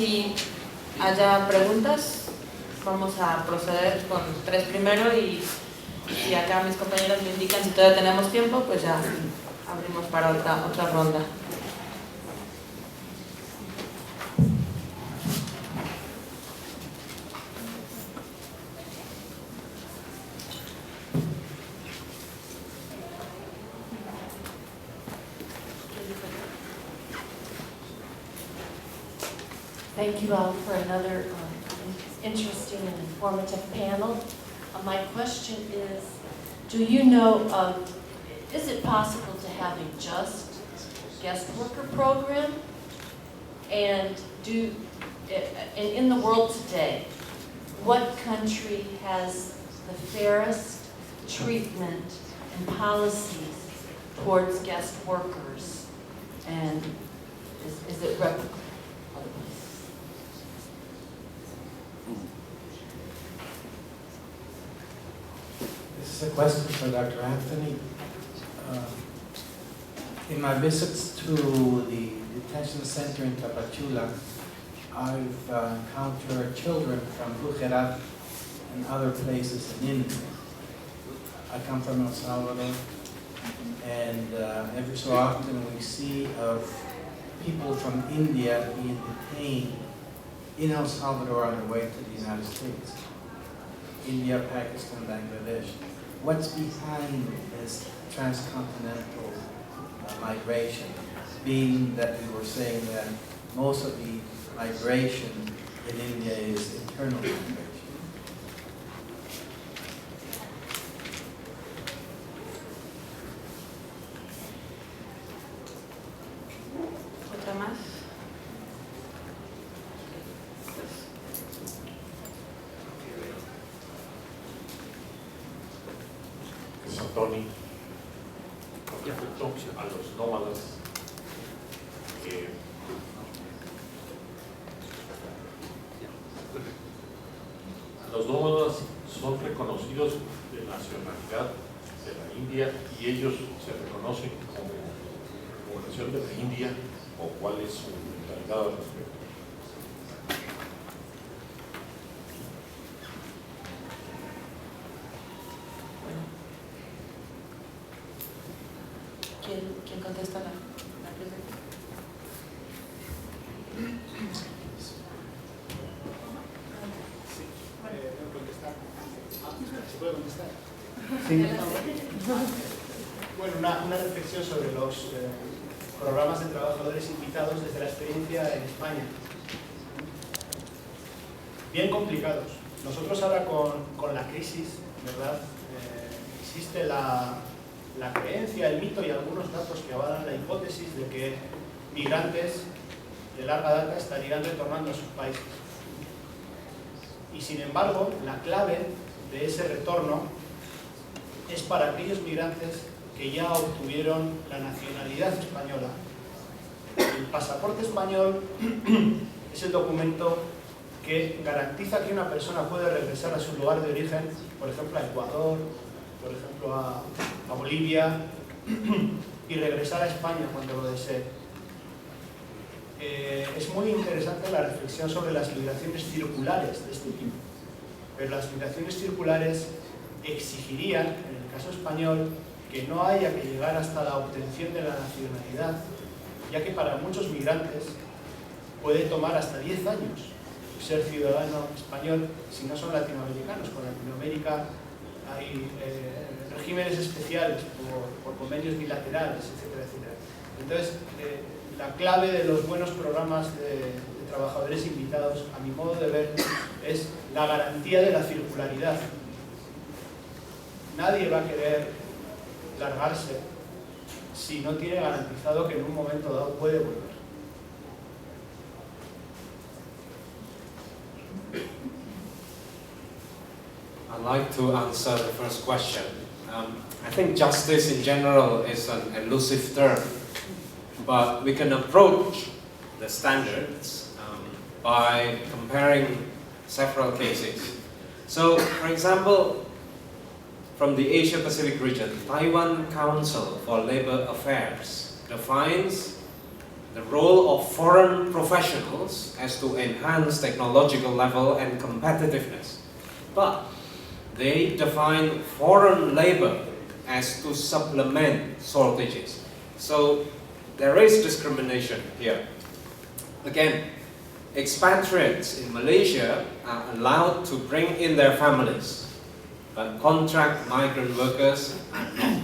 Si haya preguntas, vamos a proceder con 3 primero y si acá mis compañeros me indican si todavía tenemos tiempo, pues ya abrimos para otra ronda. Thank you all for another interesting and informative panel. My question is, do you know, is it possible to have a just guest worker program? And in the world today, what country has the fairest treatment and policies towards guest workers? And is it replicable? This is a question for Dr. Anthony. In my visits to the detention center in Tapachula, I've encountered children from Gujarat and other places in India. I come from El Salvador, and every so often we see of people from India being detained in El Salvador on their way to the United States. India, Pakistan, Bangladesh. What's behind this transcontinental migration, being that we were saying that most of the migration in India is internal migration? ¿Otra más? Tony, ¿qué afectó a los nómadas los nómadas son reconocidos de nacionalidad de la India y ellos se reconocen como población de la India, o cuál es su mentalidad al respecto? ¿Quién contesta la pregunta? ¿Se puede contestar? Sí. Bueno, una reflexión sobre los programas de trabajadores invitados desde la experiencia en España. Bien complicados. Nosotros ahora con la crisis, ¿verdad? Existe la creencia, el mito y algunos datos que avalan la hipótesis de que migrantes de larga data estarían retornando a sus países. Y sin embargo, la clave de ese retorno es para aquellos migrantes que ya obtuvieron la nacionalidad española. El pasaporte español es el documento que garantiza que una persona puede regresar a su lugar de origen, por ejemplo a Ecuador, por ejemplo a Bolivia, y regresar a España cuando lo desee. Es muy interesante la reflexión sobre las migraciones circulares de este tipo, pero las migraciones circulares exigirían, en el caso español, que no haya que llegar hasta la obtención de la nacionalidad, ya que para muchos migrantes puede tomar hasta 10 años ser ciudadano español si no son latinoamericanos. Con Latinoamérica hay regímenes especiales por convenios bilaterales, etcétera, etcétera. Entonces, la clave de los buenos programas de trabajadores invitados, a mi modo de ver, es la garantía de la circularidad. Nadie va a querer largarse si no tiene garantizado que en un momento dado puede volver. I'd like to answer the first question. I think justice in general is an elusive term, but we can approach the standards by comparing several cases. So, for example, from the Asia-Pacific region, Taiwan Council for Labor Affairs defines the role of foreign professionals as to enhance technological level and competitiveness. But they define foreign labor as to supplement shortages. So there is discrimination here. Again, expatriates in Malaysia are allowed to bring in their families, but contract migrant workers are not.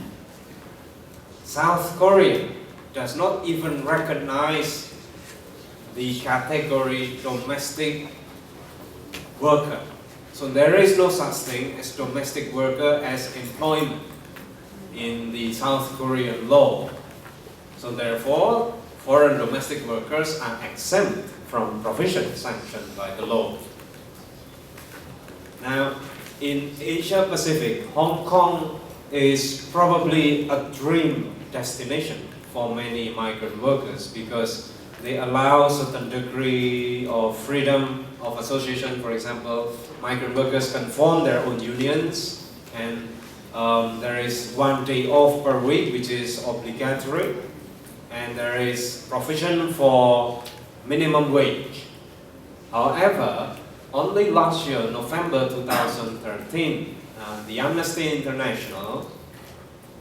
South Korea does not even recognize the category domestic worker. So there is no such thing as domestic worker as employment in the South Korean law. So therefore, foreign domestic workers are exempt from provision sanctioned by the law. Now, in Asia Pacific, Hong Kong is probably a dream destination for many migrant workers because they allow certain degree of freedom of association. For example, migrant workers can form their own unions, and there is 1 day off per week, which is obligatory, and there is provision for minimum wage. However, only last year, November 2013, the Amnesty International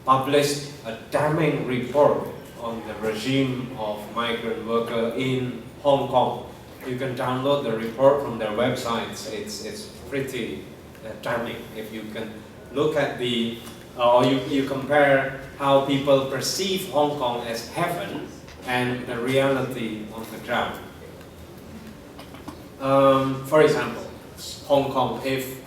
published a damning report on the regime of migrant worker in Hong Kong. You can download the report from their websites. It's pretty damning. If you can look at the, or you compare how people perceive Hong Kong as heaven and the reality on the ground. For example, Hong Kong, if